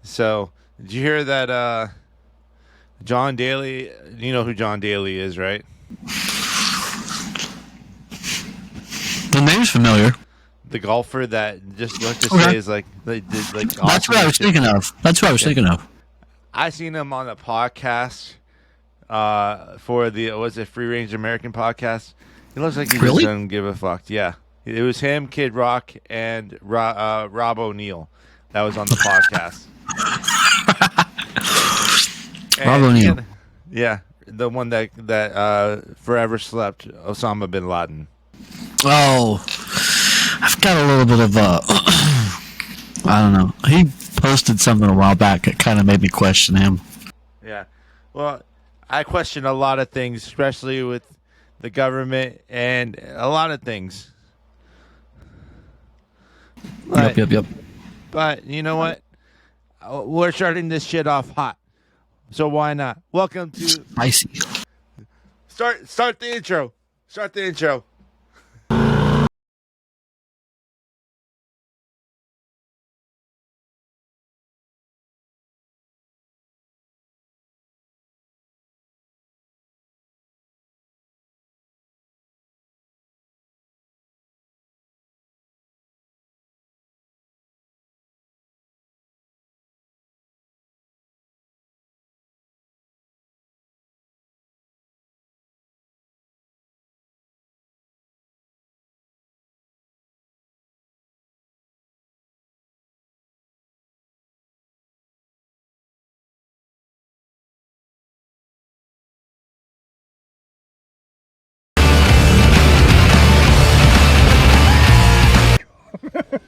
So, did you hear that John Daly, you know who John Daly is, right? The name's familiar. The golfer that just let's just Okay. say is like they did like That's awesome what I as was shit. thinking of. That's what I was Yeah. thinking of. I seen him on a podcast for the was it Free Range American podcast. He looks like he just Really? doesn't give a fuck. Yeah. It was him, Kid Rock, and Rob O'Neill that was on the podcast. Rob And O'Neill. yeah, the one that forever slept Osama bin Laden. Oh, I've got a little bit of I don't know. He posted something a while back that kind of made me question him. Yeah. Well, I question a lot of things, especially with the government and a lot of things. But, Yep. but you know what? We're starting this shit off hot. So why not? Welcome to Spicy. start the intro. Start the intro.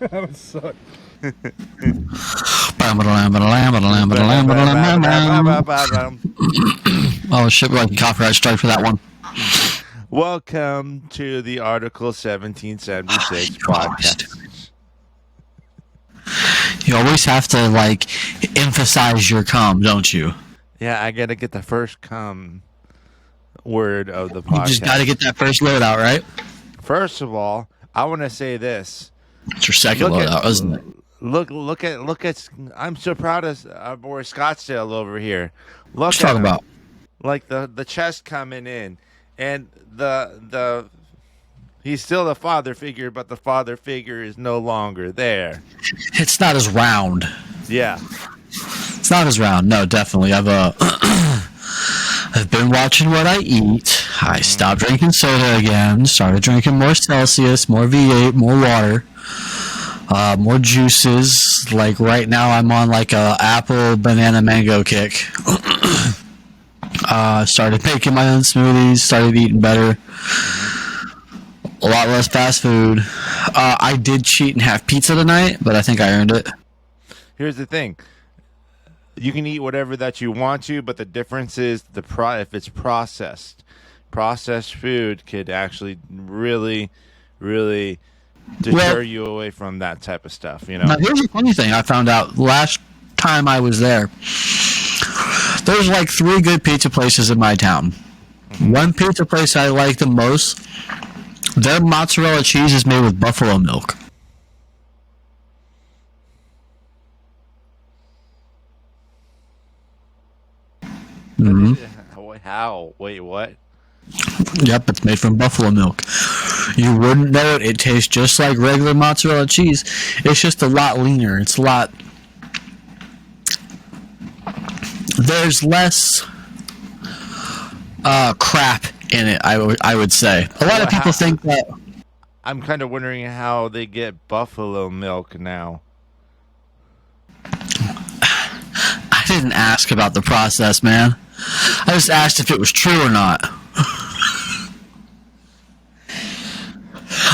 That would suck. Oh shit, we're like a copyright strike for that one. Welcome to the Article 1776 Christ. podcast. You always have to like emphasize your cum, don't you? Yeah, I gotta get the first word of the You podcast. just got to get that first load out, right? First of all, I want to say this. It's your second load out, isn't it? Look at. I'm so proud of our boy Scottsdale over here. Look What you at talking him. about? Like the chest coming in, and the he's still the father figure, but the father figure is no longer there. It's not as round. Yeah, It's not as round. No, definitely. I've been watching what I eat. I stopped drinking soda again. Started drinking more Celsius, more V8, more water, more juices. Like right now, I'm on like a apple, banana, mango kick. Started making my own smoothies. Started eating better. A lot less fast food. I did cheat and have pizza tonight, but I think I earned it. here's the thing. You can eat whatever that you want to, but the difference is if it's processed. Processed food could actually really, really deter you away from that type of stuff. You know. Now, here's the funny thing I found out last time I was there. There's like 3 good pizza places in my town. One pizza place I like the most, their mozzarella cheese is made with buffalo milk. How? Wait, what? Yep, it's made from buffalo milk. You wouldn't know it. It tastes just like regular mozzarella cheese. It's just a lot leaner. It's a lot... There's less crap in it, I would say. A lot of people think that... I'm kind of wondering how they get buffalo milk now. I didn't ask about the process, man. I just asked if it was true or not.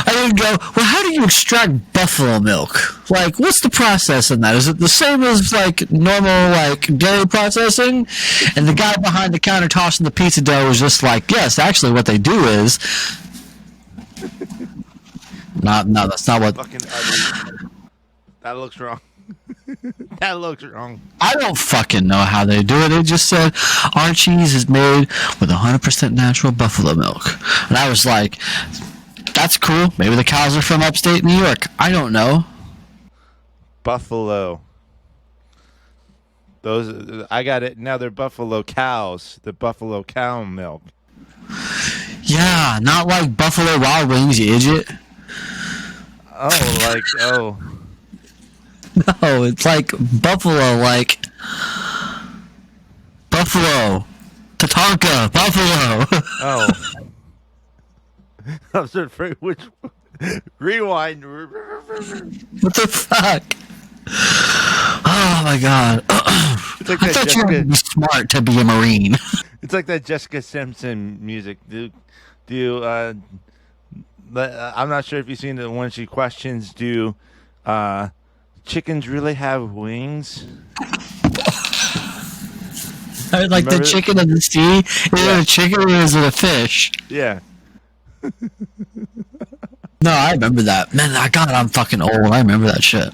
I didn't go, well, how do you extract buffalo milk? Like, what's the process in that? Is it the same as, like, normal, like, dairy processing? And the guy behind the counter tossing the pizza dough was just like, yes, actually what they do is... No, that's not what... Fucking ugly. That looks wrong. That looks wrong. I don't fucking know how they do it. They just said, our cheese is made with 100% natural buffalo milk. And I was like, that's cool. Maybe the cows are from upstate New York. I don't know. Buffalo. Those I got it. Now they're buffalo cows. The buffalo cow milk. Yeah, not like Buffalo Wild Wings, you idiot. Oh. No, it's like Buffalo, like Buffalo. Tatanka, Buffalo. Oh. I'm sorry, which rewind. What the fuck? Oh my god. It's like I that thought you Jessica. were smart to be a Marine. It's like that Jessica Simpson music. I'm not sure if you've seen it when she questions, do chickens really have wings? Like the chicken of the sea? Is it a chicken or is it a fish? Yeah. No, I remember that. Man, God, I'm fucking old. I remember that shit.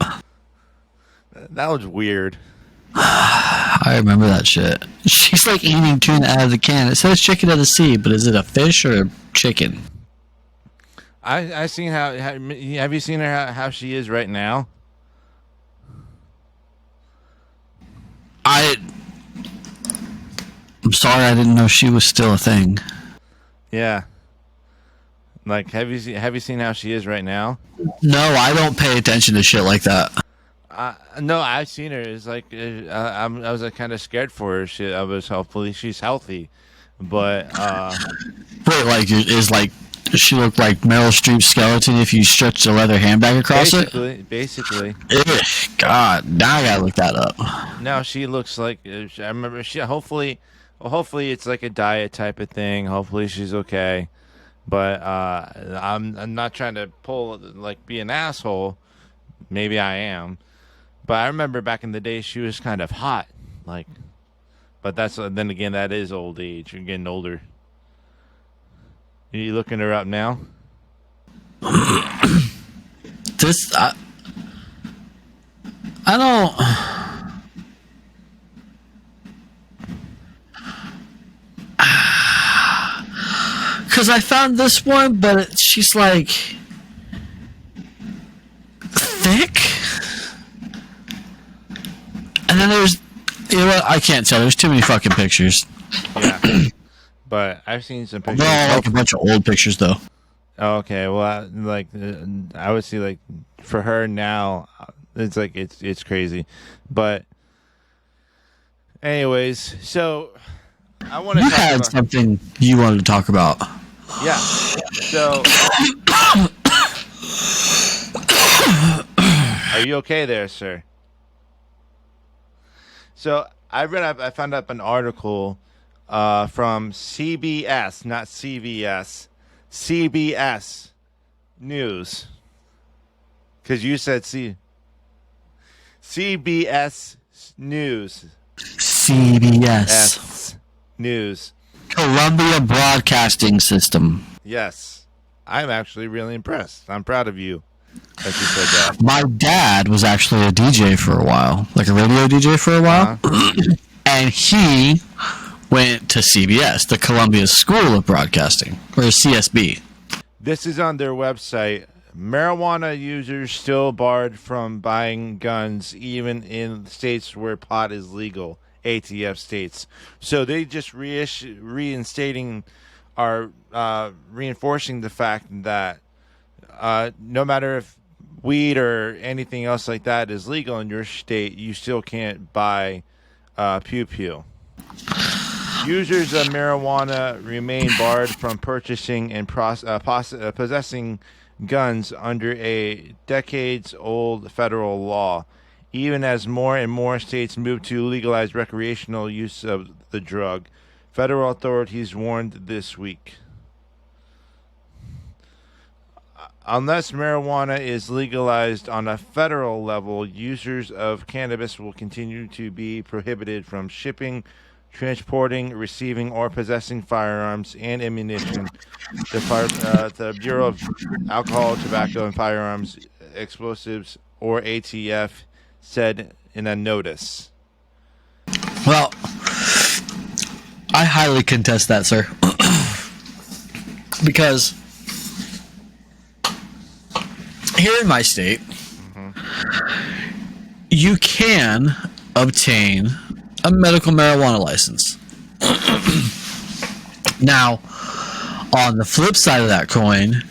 That was weird. I remember that shit. She's like eating tuna out of the can. It says chicken of the sea, but is it a fish or a chicken? I seen how have you seen her how she is right now? I'm sorry, I didn't know she was still a thing. Yeah. Like, have you seen how she is right now? No, I don't pay attention to shit like that. No, I've seen her. It's like I was like, kind of scared for her. Hopefully she's healthy, but wait, like does she look like Meryl Streep's skeleton if you stretch the leather handbag across it? Basically. Ugh, God, now I gotta look that up. Now she looks like I remember. Hopefully it's like a diet type of thing. Hopefully she's okay. But I'm not trying to be an asshole. Maybe I am. But I remember back in the day she was kind of hot. But then again, that is old age. You're getting older. Are you looking her up now? I don't. Because I found this one, but she's like thick. And then there's, I can't tell. There's too many fucking pictures. Yeah. But I've seen some pictures. They're all like a bunch of old pictures, though. Okay, well, I would see, like, for her now, it's like, it's crazy. But anyways, so I want to You had something you wanted to talk about. Yeah. So are you okay there, sir? So I found up an article from CBS, not CVS, CBS News. Because you said CBS News. CBS News. Columbia Broadcasting System. Yes. I'm actually really impressed. I'm proud of you that you said that. My dad was actually a DJ for a while, like a radio DJ for a while. And he went to CBS, the Columbia School of Broadcasting, or CSB. This is on their website. Marijuana users still barred from buying guns even in states where pot is legal, ATF states. So they just reinstating or reinforcing the fact that no matter if weed or anything else like that is legal in your state, you still can't buy pew-pew. Users of marijuana remain barred from purchasing and possessing guns under a decades-old federal law, even as more and more states move to legalize recreational use of the drug. Federal authorities warned this week. Unless marijuana is legalized on a federal level, users of cannabis will continue to be prohibited from shipping, transporting, receiving, or possessing firearms and ammunition. The Bureau of Alcohol, Tobacco, and Firearms Explosives, or ATF, said in a notice. Well, I highly contest that, sir. Because here in my state, you can obtain a medical marijuana license. Now, on the flip side of that coin,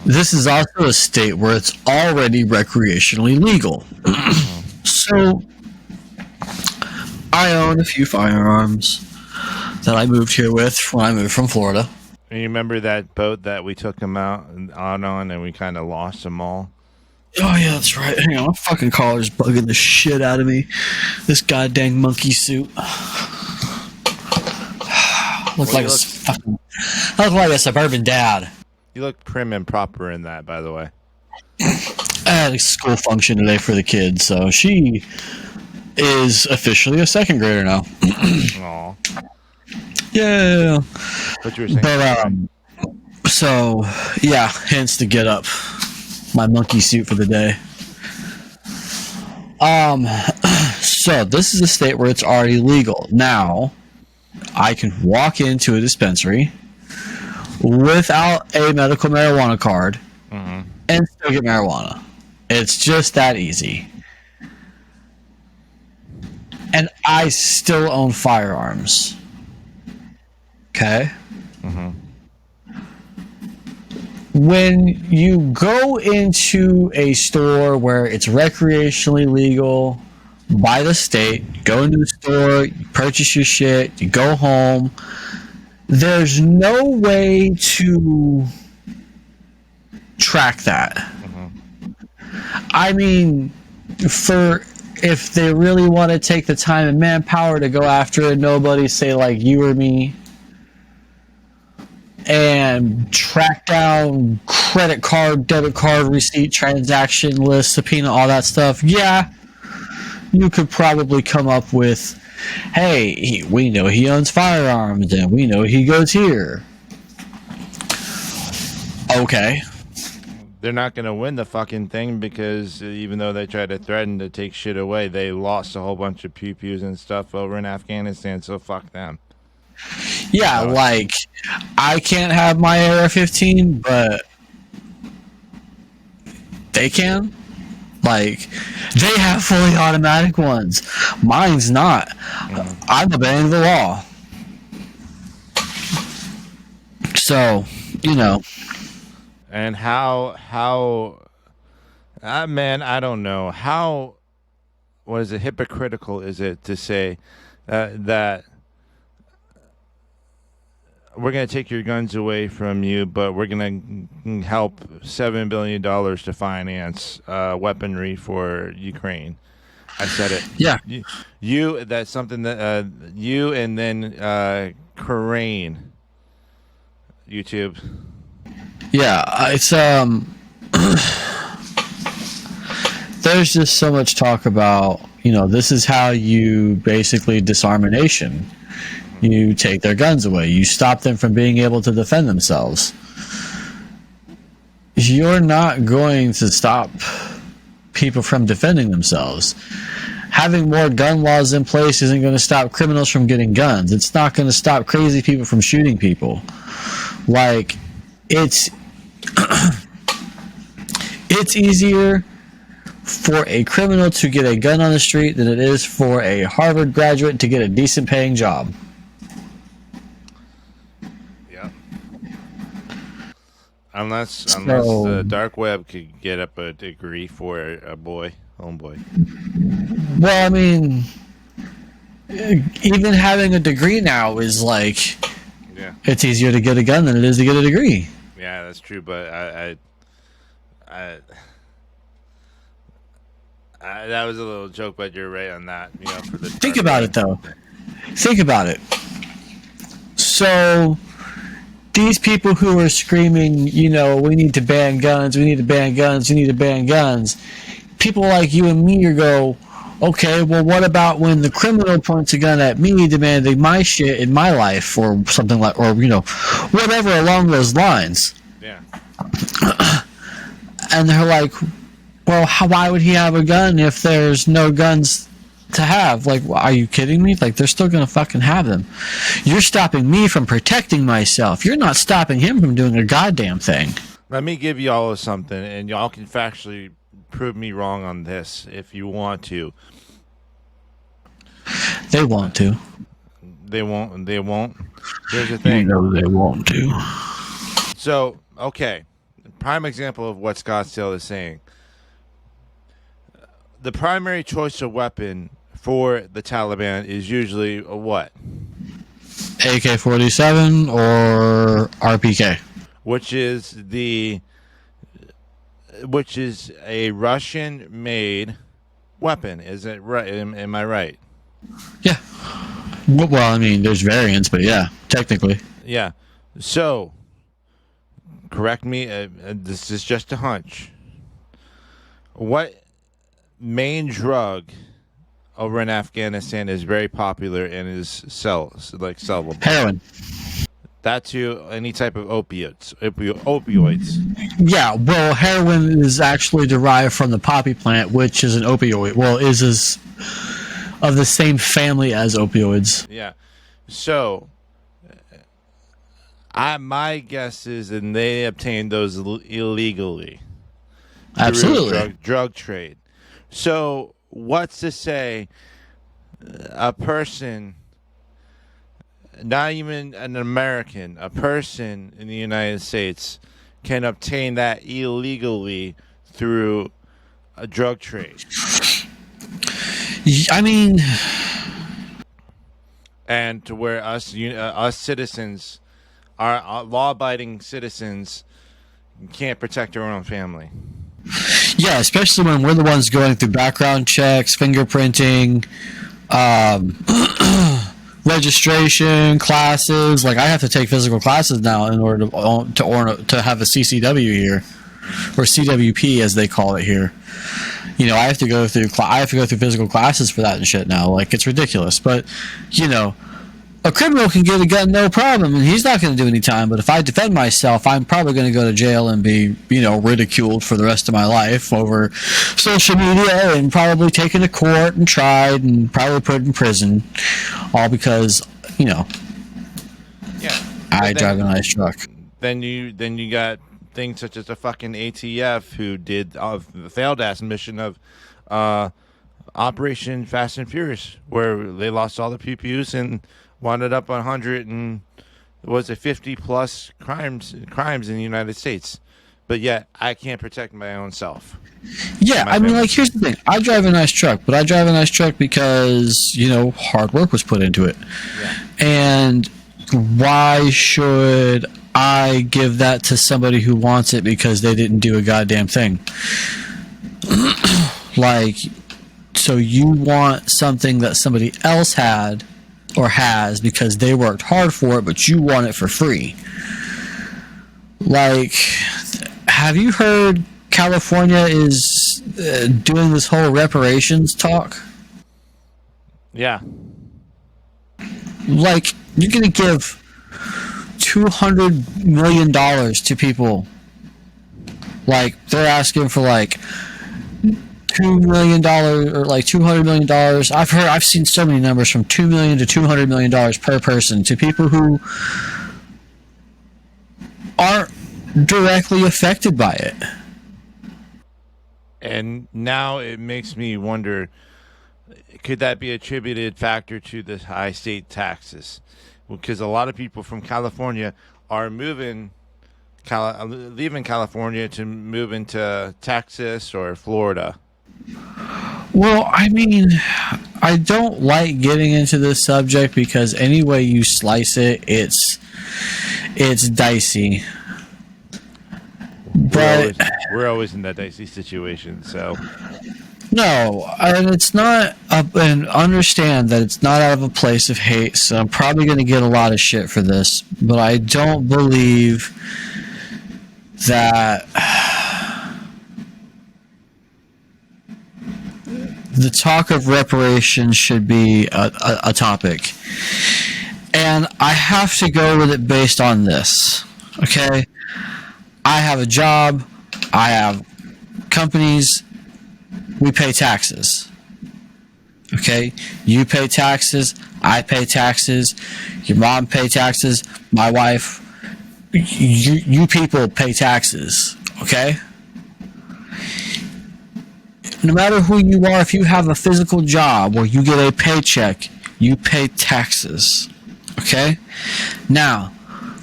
this is also a state where it's already recreationally legal. So, I own a few firearms that I moved here with when I moved from Florida. You remember that boat that we took him out on and we kind of lost them all? Oh, yeah, that's right. Hang on, my fucking collar's bugging the shit out of me. This goddamn monkey suit. I look like a suburban dad. You look prim and proper in that, by the way. I had a school function today for the kids, so she is officially a second grader now. Aw. Yeah. What you were saying? But, so, yeah, hence the get up. My monkey suit for the day. So this is a state where it's already legal. Now, I can walk into a dispensary without a medical marijuana card and still get marijuana. It's just that easy. And I still own firearms. Okay? When you go into a store where it's recreationally legal by the state, go into the store, you purchase your shit, you go home, there's no way to track that. I mean, if they really want to take the time and manpower to go after a nobody, say like you or me, and track down credit card, debit card, receipt, transaction list, subpoena, all that stuff, yeah, you could probably come up with, hey, we know he owns firearms, and we know he goes here. Okay. They're not going to win the fucking thing because even though they tried to threaten to take shit away, they lost a whole bunch of pew-pews and stuff over in Afghanistan, so fuck them. Yeah, like, I can't have my AR-15, but they can. Like, they have fully automatic ones. Mine's not. I'm obeying the law. So, you know. And man, I don't know. What is it, hypocritical is it to say that we're going to take your guns away from you, but we're going to help $7 billion to finance weaponry for Ukraine. I said it. Yeah. You that's something that you and then Corain YouTube. Yeah, it's there's just so much talk about, you know, this is how you basically disarm a nation. You take their guns away. You stop them from being able to defend themselves. You're not going to stop people from defending themselves. Having more gun laws in place isn't going to stop criminals from getting guns. It's not going to stop crazy people from shooting people. Like, it's it's easier for a criminal to get a gun on the street than it is for a Harvard graduate to get a decent paying job. Unless the dark web could get up a degree for a homeboy. Well, I mean, even having a degree now is like, it's easier to get a gun than it is to get a degree. Yeah, that's true. But I that was a little joke, but you're right on that. You know, for the think about it though. Think about it. So, these people who are screaming, you know, we need to ban guns, we need to ban guns, we need to ban guns. People like you and me go, okay, well, what about when the criminal points a gun at me demanding my shit in my life or something like, or, you know, whatever along those lines. Yeah. And they're like, well, why would he have a gun if there's no guns to have? Like, are you kidding me? Like, they're still gonna fucking have them. You're stopping me from protecting myself. You're not stopping him from doing a goddamn thing. Let me give y'all something, and y'all can factually prove me wrong on this if you want to. They want to. They won't. They won't. Here's the You thing. know they want to. So, okay, prime example of what Scottsdale is saying. The primary choice of weapon for the Taliban is usually a what? AK-47 or RPK. Which is a Russian-made weapon. Is it right? Am I right? Yeah. Well, I mean, there's variants, but yeah, technically. Yeah. So, correct me. This is just a hunch. What main drug over in Afghanistan is very popular and is sellable? Heroin. That too. Any type of opiates. Opioids. Yeah, well, heroin is actually derived from the poppy plant, which is an opioid. Well, is of the same family as opioids. Yeah. So, my guess is that they obtained those illegally. Absolutely. Drug trade. So, what's to say a person, not even an American, a person in the United States can obtain that illegally through a drug trade? I mean, and to where us citizens, our law-abiding citizens, can't protect our own family. Yeah, especially when we're the ones going through background checks, fingerprinting, registration classes. Like, I have to take physical classes now in order to have a CCW here, or CWP as they call it here. You know, I have to go through physical classes for that and shit now. Like, it's ridiculous. But, you know, a criminal can get a gun no problem, and he's not going to do any time. But if I defend myself, I'm probably going to go to jail and be, you know, ridiculed for the rest of my life over social media, and probably taken to court and tried and probably put in prison, all because, you know, I drive a nice truck. Then you got things such as the fucking ATF who did the failed ass mission of Operation Fast and Furious, where they lost all the PPUs and wound up on 100 and was it 50 plus crimes in the United States, but yet I can't protect my own self. Yeah, I mean, like, here's the thing. I drive a nice truck, but I drive a nice truck because, you know, hard work was put into it. Yeah. And why should I give that to somebody who wants it because they didn't do a goddamn thing? Like, so you want something that somebody else had or has because they worked hard for it, but you want it for free. Like, have you heard California is doing this whole reparations talk? Yeah. Like, you're going to give $200 million to people. Like, they're asking for like $2 million or like $200 million. I've seen so many numbers from $2 million to $200 million per person to people who aren't directly affected by it. And now it makes me wonder, could that be attributed factor to the high state taxes? Because a lot of people from California are leaving California to move into Texas or Florida. Well, I mean, I don't like getting into this subject because any way you slice it, it's dicey. But we're always in that dicey situation, so. No, and it's not, and understand that it's not out of a place of hate, so I'm probably going to get a lot of shit for this, but I don't believe that the talk of reparations should be a topic. And I have to go with it based on this, okay? I have a job, I have companies, we pay taxes. Okay? You pay taxes, I pay taxes, your mom pay taxes, my wife, you people pay taxes. Okay? No matter who you are, if you have a physical job where you get a paycheck, you pay taxes. Okay? Now,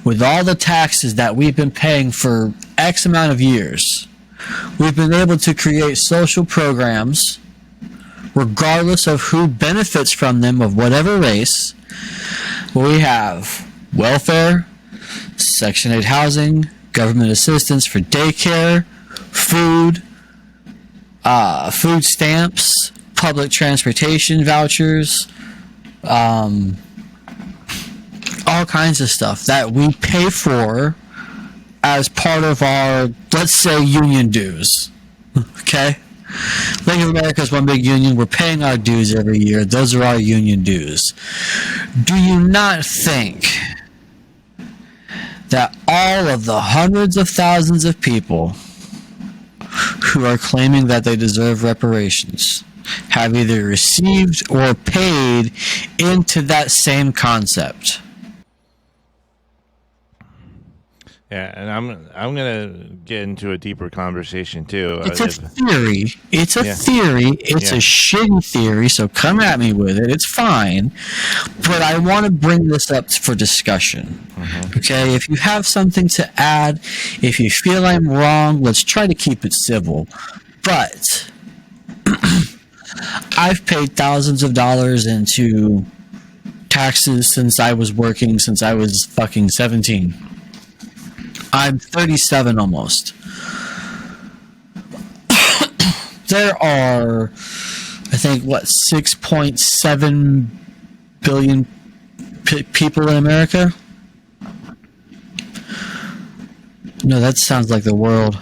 with all the taxes that we've been paying for X amount of years, we've been able to create social programs, regardless of who benefits from them, of whatever race. We have welfare, Section 8 housing, government assistance for daycare, food, food stamps, public transportation vouchers, all kinds of stuff that we pay for as part of our, let's say, union dues. Okay? Bank of America is one big union. We're paying our dues every year. Those are our union dues. Do you not think that all of the hundreds of thousands of people who are claiming that they deserve reparations have either received or paid into that same concept? Yeah, and I'm gonna get into a deeper conversation too. It's a theory. It's a theory. It's a shitty theory, so come at me with it. It's fine. But I want to bring this up for discussion. Mm-hmm. Okay? If you have something to add, if you feel I'm wrong, let's try to keep it civil. But I've paid thousands of dollars into taxes since I was working, since I was fucking 17. I'm 37 almost. There are, I think, 6.7 billion people in America? No, that sounds like the world.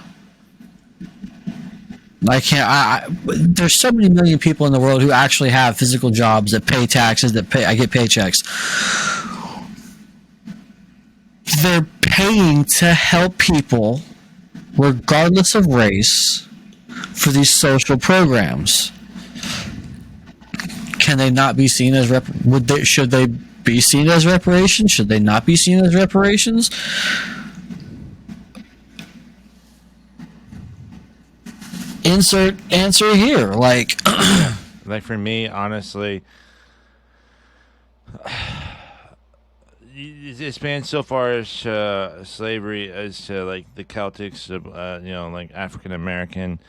There's so many million people in the world who actually have physical jobs that pay taxes, I get paychecks. They're paying to help people, regardless of race, for these social programs. Can they not be seen as should they be seen as reparations? Should they not be seen as reparations? Insert answer here. Like for me, honestly, it's been so far as slavery as to like the Celtics, like African American.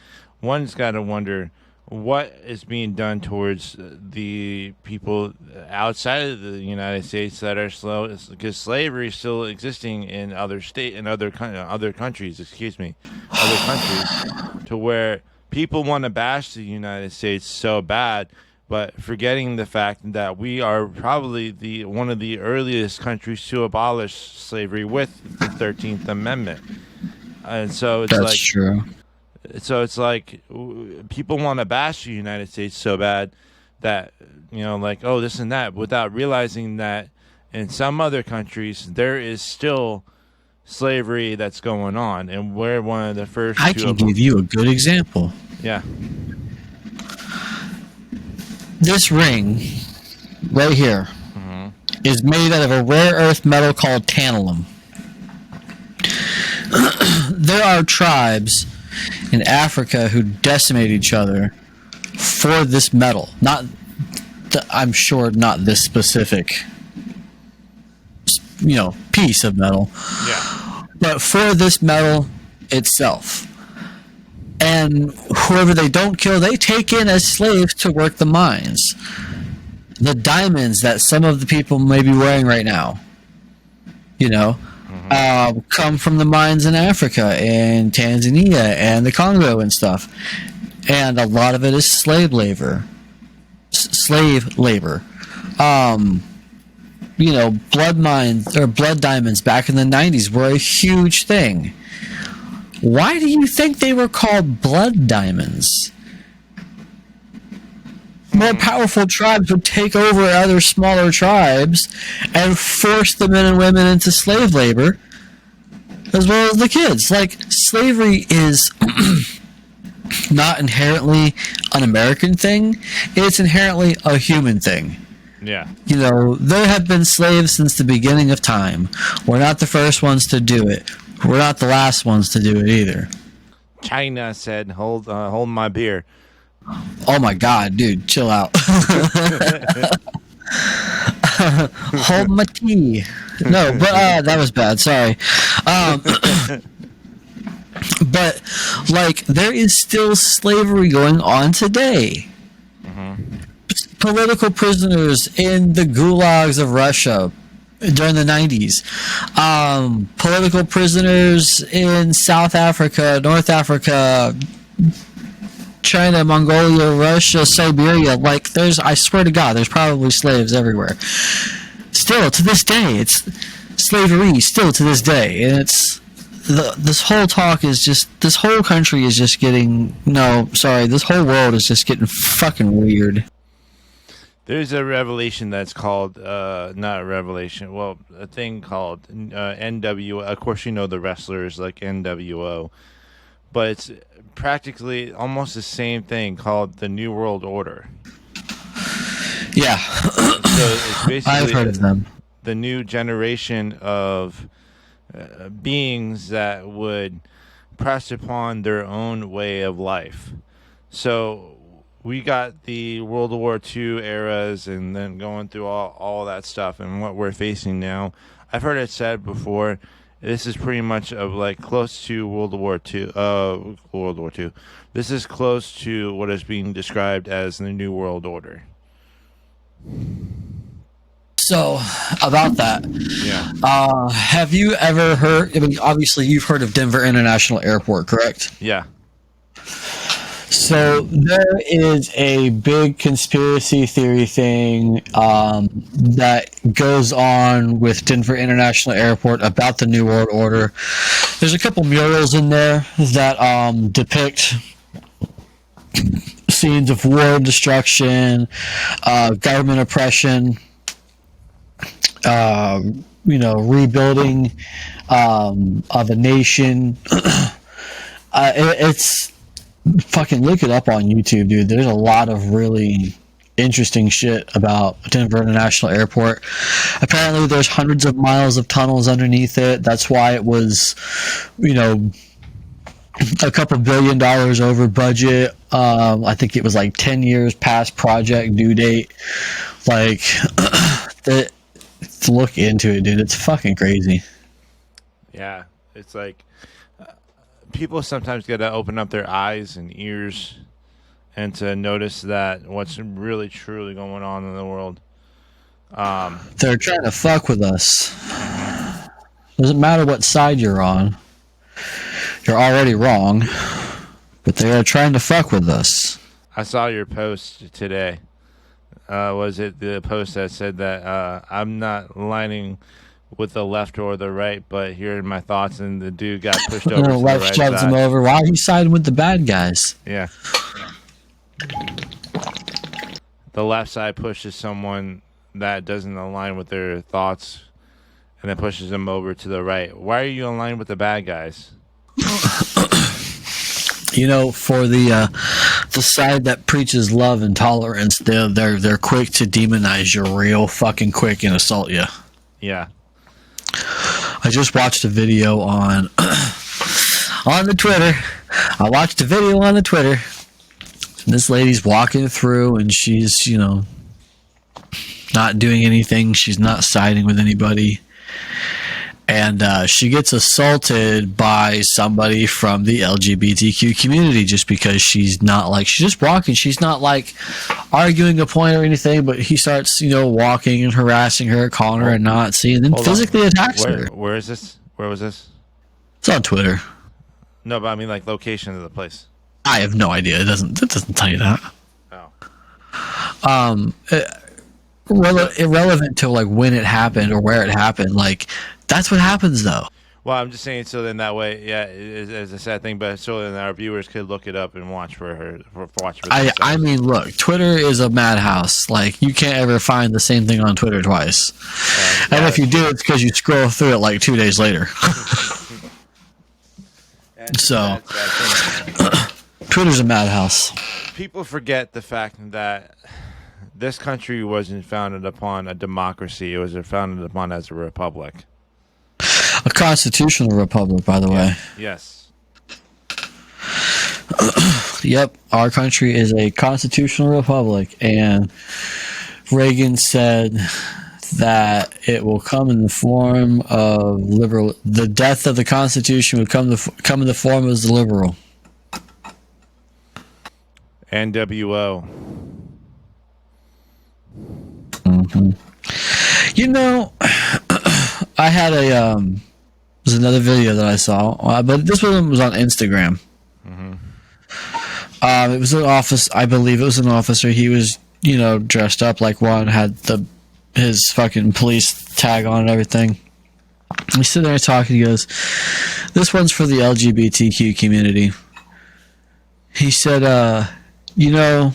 One's got to wonder what is being done towards the people outside of the United States that are slow, because slavery is still existing in other countries, to where people want to bash the United States so bad, but forgetting the fact that we are probably one of the earliest countries to abolish slavery with the 13th Amendment. And so it's true. So it's like people want to bash the United States so bad that, oh, this and that, without realizing that in some other countries there is still slavery that's going on, and we're one of the first. I can give you a good example. Yeah. This ring right here is made out of a rare earth metal called tantalum. There are tribes in Africa who decimate each other for this metal. I'm sure not this specific, piece of metal. Yeah. But for this metal itself. And whoever they don't kill, they take in as slaves to work the mines. The diamonds that some of the people may be wearing right now, come from the mines in Africa and Tanzania and the Congo and stuff. And a lot of it is slave labor. Blood mines or blood diamonds back in the 90s were a huge thing. Why do you think they were called blood diamonds? More powerful tribes would take over other smaller tribes and force the men and women into slave labor, as well as the kids. Like, slavery is not inherently an American thing. It's inherently a human thing. Yeah. There have been slaves since the beginning of time. We're not the first ones to do it. We're not the last ones to do it either. China said, hold my beer. Oh my God, dude, chill out. Hold my tea. No, but that was bad. Sorry. But like, there is still slavery going on today. Political prisoners in the gulags of Russia during the 90s. Political prisoners in South Africa, North Africa, China, Mongolia, Russia, Siberia. Like, I swear to God, there's probably slaves everywhere. Still, to this day, it's slavery, still to this day. And it's, this whole talk is just, this whole country is just getting, this whole world is just getting fucking weird. There's a revelation that's called, not a revelation, well, a thing called NWO. Of course, you know the wrestlers like NWO, but it's practically almost the same thing called the New World Order. Yeah. So it's basically I've heard of them. The new generation of beings that would press upon their own way of life. So we got the World War II eras and then going through all that stuff and what we're facing now. I've heard it said before, this is pretty much of like close to World War II. This is close to what is being described as the New World Order. So, about that, yeah. Have you ever heard, I mean, obviously you've heard of Denver International Airport, correct? Yeah. So there is a big conspiracy theory thing that goes on with Denver International Airport about the New World Order. There's a couple murals in there that depict scenes of war, destruction, government oppression, rebuilding of a nation. It's fucking look it up on YouTube, dude. There's a lot of really interesting shit about Denver International Airport. Apparently there's hundreds of miles of tunnels underneath it. That's why it was, a couple $1 billion over budget. I think it was like 10 years past project due date. Like, look into it, dude. It's fucking crazy. Yeah, it's like people sometimes got to open up their eyes and ears and to notice that what's really truly going on in the world. They're trying to fuck with us. Doesn't matter what side you're on. You're already wrong. But they are trying to fuck with us. I saw your post today. Was it the post that said that I'm not lining with the left or the right, but here are my thoughts, and the dude got pushed over to the left right shoves side. him over. Why are you siding with the bad guys? Yeah. The left side pushes someone that doesn't align with their thoughts and then pushes them over to the right. Why are you aligned with the bad guys? For the side that preaches love and tolerance, they're quick to demonize you real fucking quick and assault you. Yeah. I just watched a video on the Twitter. I watched a video on the Twitter. And this lady's walking through and she's, not doing anything. She's not siding with anybody. And she gets assaulted by somebody from the LGBTQ community just because she's just walking. She's not arguing a point or anything, but he starts, walking and harassing her, calling her a Nazi, and then physically attacks her. Where is this? Where was this? It's on Twitter. No, but I mean location of the place. I have no idea. It doesn't tell you that. Oh. Irrelevant to when it happened or where it happened. That's what happens though. Well, I'm just saying, so then that way, yeah, it's a sad thing, but so then our viewers could look it up and watch for her. I mean, look, Twitter is a madhouse. You can't ever find the same thing on Twitter twice. And if you do, it's because you scroll through it 2 days later. So, Twitter's a madhouse. People forget the fact that this country wasn't founded upon a democracy. It was founded upon as a republic. A constitutional republic, by the way. Yes. Yep, our country is a constitutional republic, and Reagan said that it will come in the form of liberal. The death of the Constitution would come in the form as the liberal. NWO. You know, I had there's another video that I saw, but this one was on Instagram. It was an office. I believe it was an officer. He was, dressed up like one, had his fucking police tag on and everything. He's sitting there talking. He goes, "This one's for the LGBTQ community." He said, "You know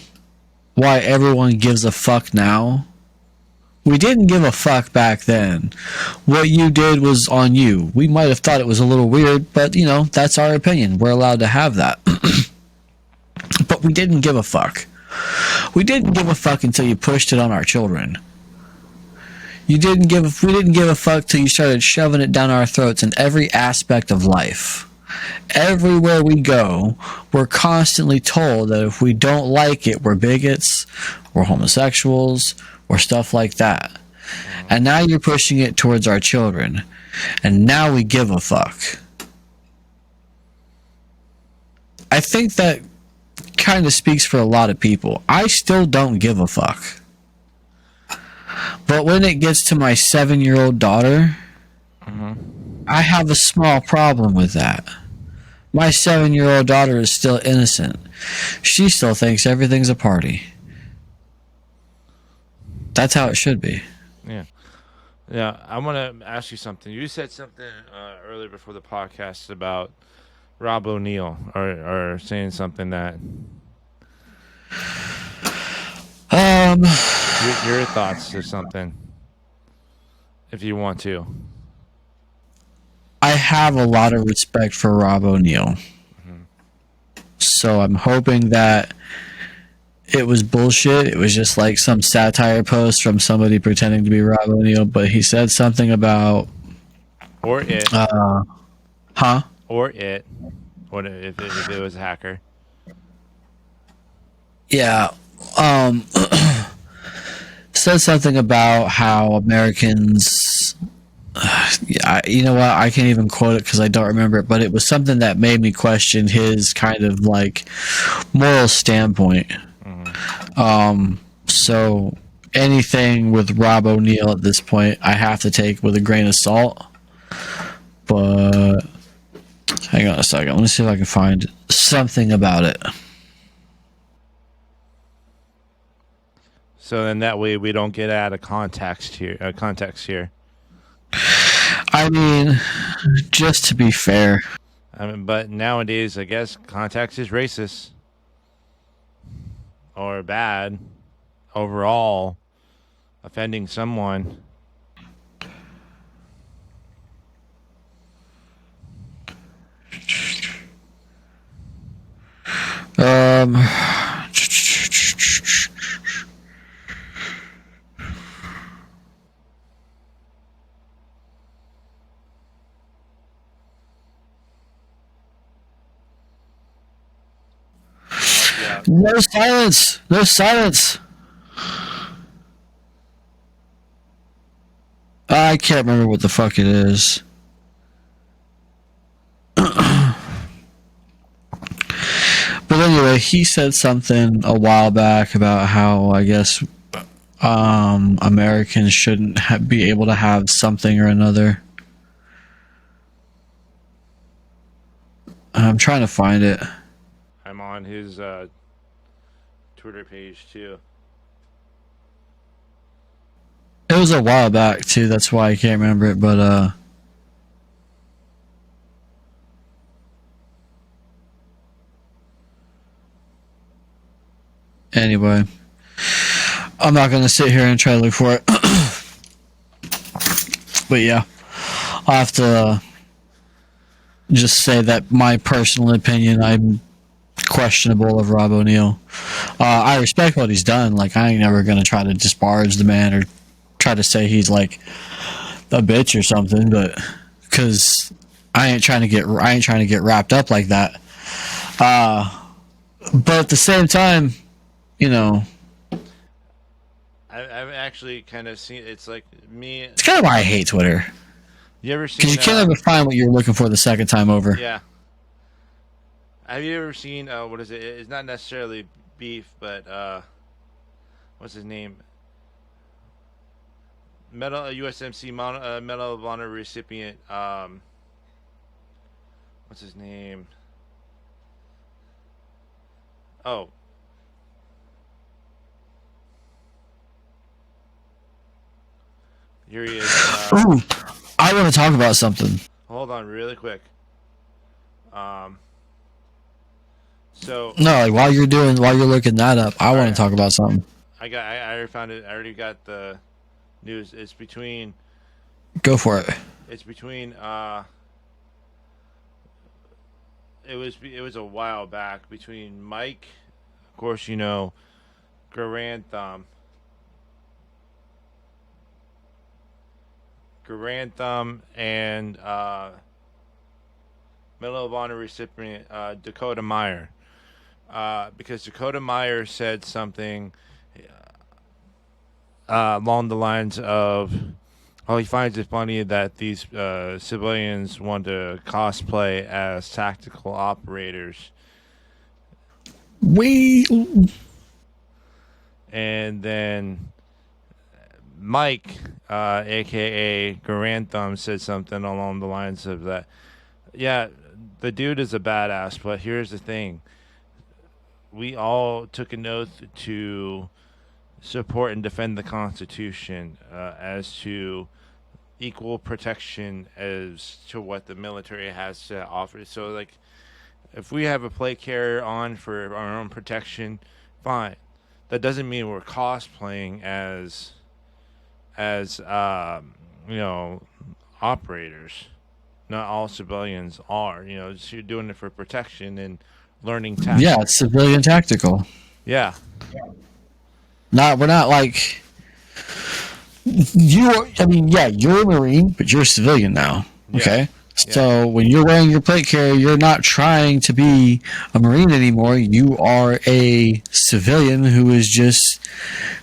why everyone gives a fuck now? We didn't give a fuck back then. What you did was on you. We might have thought it was a little weird, but, that's our opinion. We're allowed to have that. But we didn't give a fuck. We didn't give a fuck until you pushed it on our children. We didn't give a fuck till you started shoving it down our throats in every aspect of life. Everywhere we go, we're constantly told that if we don't like it, we're bigots, we're homosexuals, or stuff like that. And now you're pushing it towards our children. And now we give a fuck." I think that kind of speaks for a lot of people. I still don't give a fuck. But when it gets to my 7-year-old daughter, I have a small problem with that. My 7-year-old daughter is still innocent. She still thinks everything's a party. That's how it should be. Yeah. Yeah, I want to ask you something. You said something earlier before the podcast about Rob O'Neill, or saying something that... Your thoughts or something, if you want to. I have a lot of respect for Rob O'Neill. So I'm hoping that it was bullshit. It was just like some satire post from somebody pretending to be Rob O'Neill, but he said something about... Or it. Huh? Or it. What if it was a hacker? Yeah. Said something about how Americans... you know what? I can't even quote it because I don't remember it, but it was something that made me question his kind of like moral standpoint. So anything with Rob O'Neill at this point, I have to take with a grain of salt. But hang on a second. Let me see if I can find something about it. So then that way we don't get out of context here. I mean, just to be fair. But nowadays, I guess context is racist or bad overall, offending someone. No silence! No silence! I can't remember what the fuck it is. But anyway, he said something a while back about how, I guess, Americans shouldn't be able to have something or another. I'm trying to find it. I'm on his Twitter page too. It was a while back too, that's why I can't remember it, but anyway, I'm not going to sit here and try to look for it. But yeah, I'll have to just say that my personal opinion, I'm questionable of Rob O'Neill. I respect what he's done. Like, I ain't never going to try to disparage the man or try to say he's like a bitch or something, but because I ain't trying to get wrapped up like that. But at the same time, I've actually kind of seen. It's like me. It's kind of why I hate Twitter. You ever Because seen? you can't ever find what you're looking for the second time over. Yeah. Have you ever seen? What is it? It's not necessarily beef, but what's his name? USMC Medal of Honor recipient. What's his name? Oh, here he is. Ooh, I want to talk about something. Hold on, really quick. So No, like while you're looking that up, I want to talk about something. I already found it. I already got the news. It's between. Go for it. It's between. It was a while back between Mike, of course you know, Garantham and Medal of Honor recipient Dakota Meyer. Because Dakota Meyer said something along the lines of, "Oh, he finds it funny that these civilians want to cosplay as tactical operators." And then Mike, aka Garantham, said something along the lines of that. Yeah, the dude is a badass, but here's the thing. We all took an oath to support and defend the Constitution as to equal protection as to what the military has to offer. So, like, if we have a plate carrier on for our own protection, fine. That doesn't mean we're cosplaying as operators. Not all civilians are. Just you're doing it for protection and learning tactics. Yeah, it's civilian tactical. Yeah. We're not like you. I mean, yeah, you're a Marine, but you're a civilian now. Okay. Yeah. So when you're wearing your plate carrier, you're not trying to be a Marine anymore. You are a civilian who is just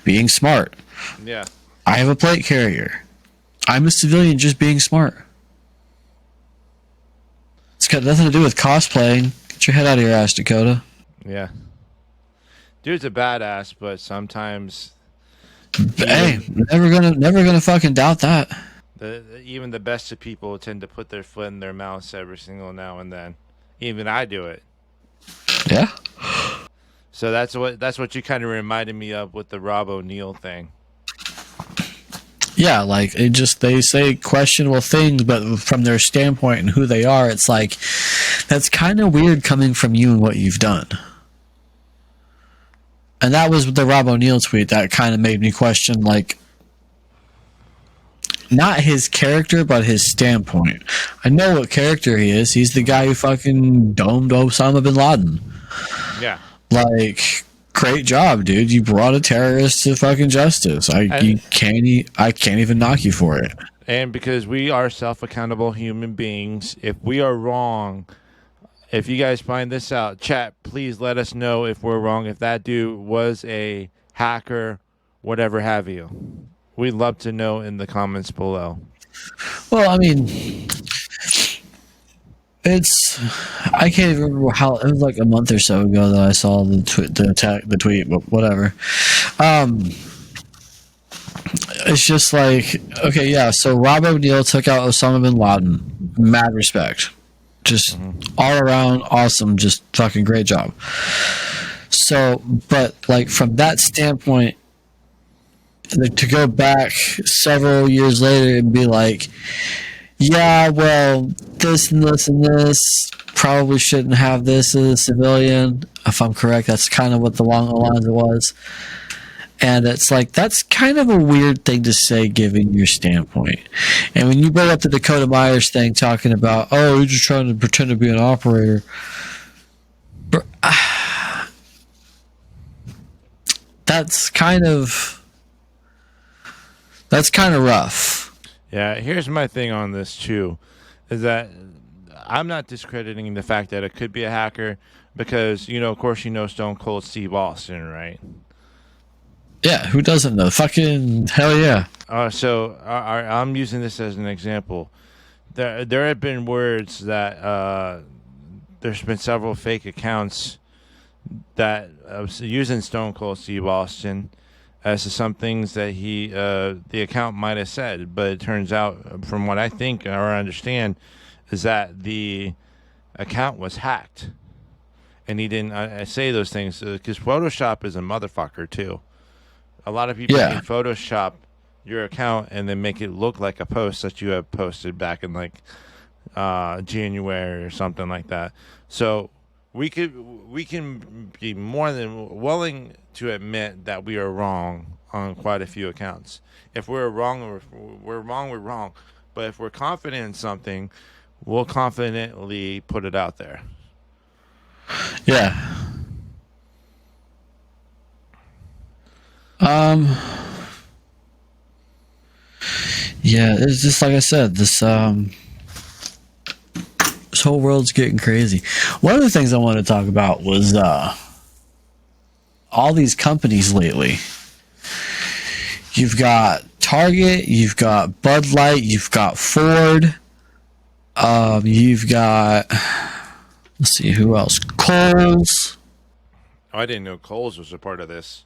being smart. Yeah. I have a plate carrier. I'm a civilian just being smart. It's got nothing to do with cosplaying. Get your head out of your ass, Dakota. Yeah. Dude's a badass, but sometimes. Hey, never gonna fucking doubt that. Even the best of people tend to put their foot in their mouths every single now and then. Even I do it. Yeah. So that's what you kind of reminded me of with the Rob O'Neill thing. Yeah, like they say questionable things, but from their standpoint and who they are, it's like that's kind of weird coming from you and what you've done. And that was the Rob O'Neill tweet that kind of made me question, like, not his character, but his standpoint. I know what character he is. He's the guy who fucking domed Osama bin Laden. Yeah. Like, great job, dude. You brought a terrorist to fucking justice. I can't even knock you for it. And because we are self-accountable human beings, if we are wrong, if you guys find this out, chat, please let us know if we're wrong. If that dude was a hacker, whatever have you. We'd love to know in the comments below. Well, I mean, I can't even remember how, it was like a month or so ago that I saw the tweet, but whatever. It's just like, okay, yeah, so Rob O'Neill took out Osama bin Laden. Mad respect. Just all around awesome, just fucking great job. So, but like from that standpoint, to go back several years later and be like, yeah, well, this and this and this probably shouldn't have this as a civilian. If I'm correct, that's kind of what along the lines it was. And it's like, that's kind of a weird thing to say given your standpoint. And when you bring up the Dakota Myers thing, talking about, oh, you're just trying to pretend to be an operator. That's kind of rough. Yeah, here's my thing on this too, is that I'm not discrediting the fact that it could be a hacker because, of course, Stone Cold Steve Austin, right? Yeah, who doesn't know? Fucking hell yeah. I'm using this as an example. There have been words that there's been several fake accounts that using Stone Cold Steve Austin as to some things that the account might have said, but it turns out, from what I think or understand, is that the account was hacked, and he didn't say those things because Photoshop is a motherfucker too. A lot of people can Photoshop your account and then make it look like a post that you have posted back in like January or something like that. So we can be more than willing to admit that we are wrong on quite a few accounts. If we're wrong, we're wrong. But if we're confident in something, we'll confidently put it out there. Yeah. Yeah, it's just like I said, this whole world's getting crazy. One of the things I wanted to talk about was all these companies lately. You've got Target, you've got Bud Light, you've got Ford, you've got, let's see, who else? Kohl's. Oh, I didn't know Kohl's was a part of this.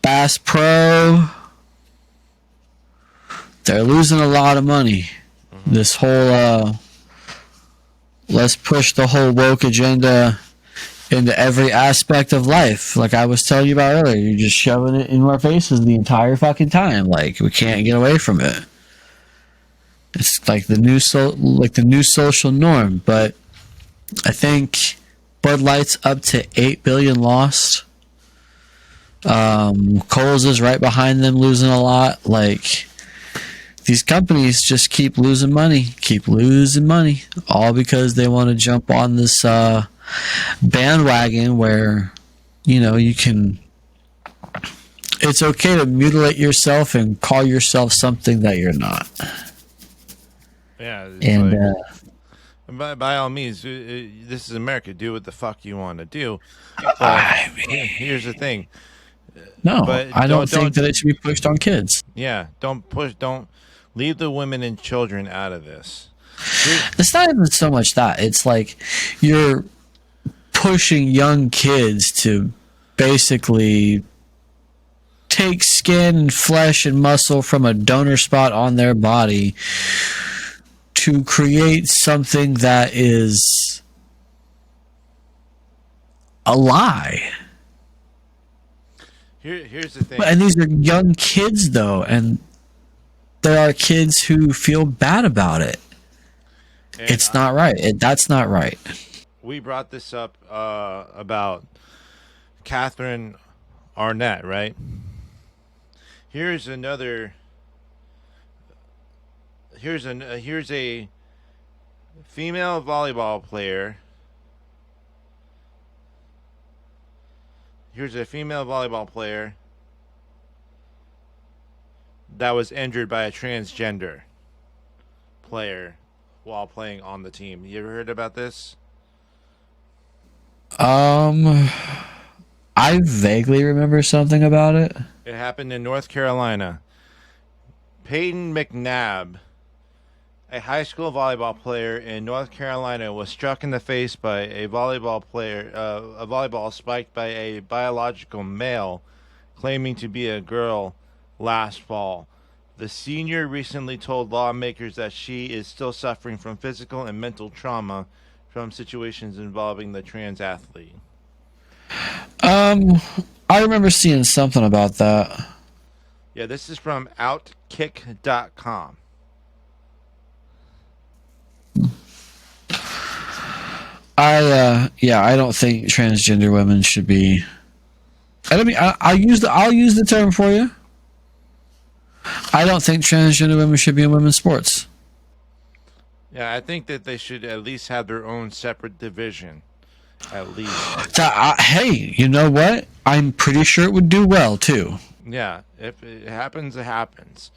Bass Pro. They're losing a lot of money. Mm-hmm. This whole let's push the whole woke agenda into every aspect of life. Like I was telling you about earlier, you're just shoving it in our faces the entire fucking time. Like we can't get away from it. It's like the new social norm. But I think Bud Light's up to 8 billion lost. Kohl's is right behind them, losing a lot. Like these companies just keep losing money, all because they want to jump on this bandwagon where, you can. It's okay to mutilate yourself and call yourself something that you're not. Yeah, and by all means, this is America. Do what the fuck you want to do. But here's the thing. No, I don't think that it should be pushed on kids. Yeah, don't leave the women and children out of this. It's not even so much that. It's like you're pushing young kids to basically take skin and flesh and muscle from a donor spot on their body to create something that is a lie. Here's the thing. And these are young kids, though, and there are kids who feel bad about it. And it's not right. That's not right. We brought this up about Catherine Arnett, right? Here's a female volleyball player. Here's a female volleyball player that was injured by a transgender player while playing on the team. You ever heard about this? I vaguely remember something about it. It happened in North Carolina. Payton McNabb, a high school volleyball player in North Carolina, was struck in the face by a volleyball spiked by a biological male claiming to be a girl last fall. The senior recently told lawmakers that she is still suffering from physical and mental trauma from situations involving the trans athlete. I remember seeing something about that. Yeah, this is from Outkick.com. I don't think transgender women should be. I mean, I'll use the term for you. I don't think transgender women should be in women's sports. Yeah, I think that they should at least have their own separate division. At least. Hey, you know what? I'm pretty sure it would do well too. Yeah, if it happens, it happens.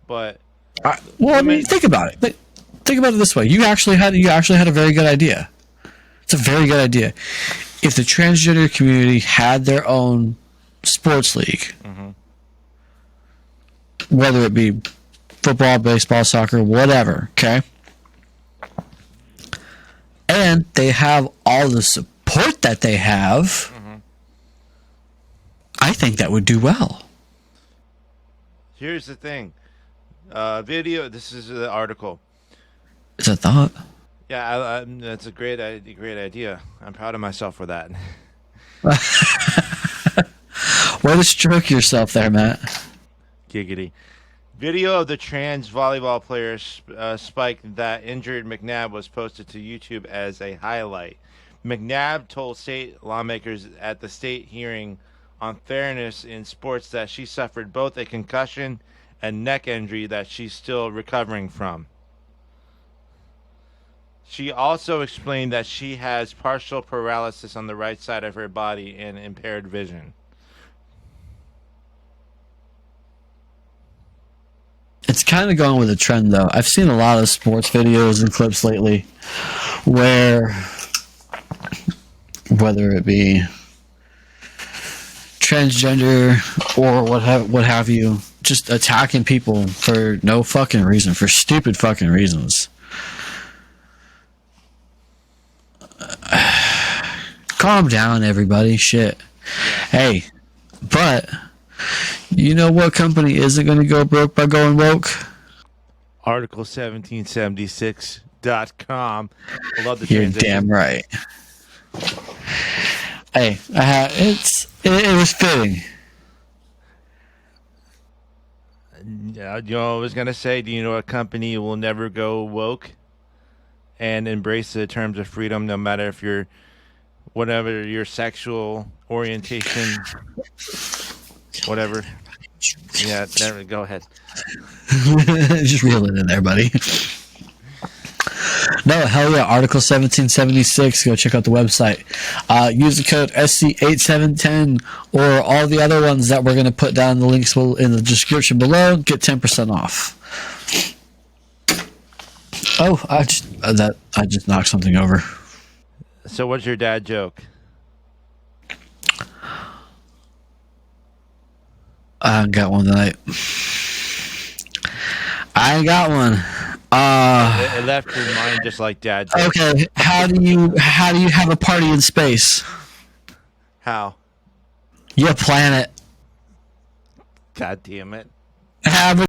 But I mean, think about it. Think about it this way: you actually had a very good idea. It's a very good idea. If the transgender community had their own sports league, whether it be football, baseball, soccer, whatever, okay? And they have all the support that they have, I think that would do well. Here's the thing. Video, this is the article. It's a thought. Yeah, that's a great idea. I'm proud of myself for that. Way to stroke yourself there, Matt. Giggity. Video of the trans volleyball player Spike that injured McNabb was posted to YouTube as a highlight. McNabb told state lawmakers at the state hearing on fairness in sports that she suffered both a concussion and neck injury that she's still recovering from. She also explained that she has partial paralysis on the right side of her body and impaired vision. It's kind of going with a trend, though. I've seen a lot of sports videos and clips lately where, whether it be transgender or what have you, just attacking people for no fucking reason, for stupid fucking reasons. Calm down, everybody. Shit. Hey, but you know what company isn't going to go broke by going woke? Article1776.com. I love the You're transition. damn right. Hey, it was fitting. Yeah, you know, I was going to say, do you know a company will never go woke and embrace the terms of freedom, no matter if you're, whatever your sexual orientation, whatever. Yeah, never, go ahead. Just reel it in there, buddy. No, hell yeah, Article 1776. Go check out the website. Use the code SC8710 or all the other ones that we're going to put down the links in the description below. Get 10% off. Oh, I just knocked something over. So what's your dad joke? I ain't got one tonight. I ain't got one. It left your mind just like dad jokes. Okay, how do you have a party in space? How? You plan it. God damn it. Have a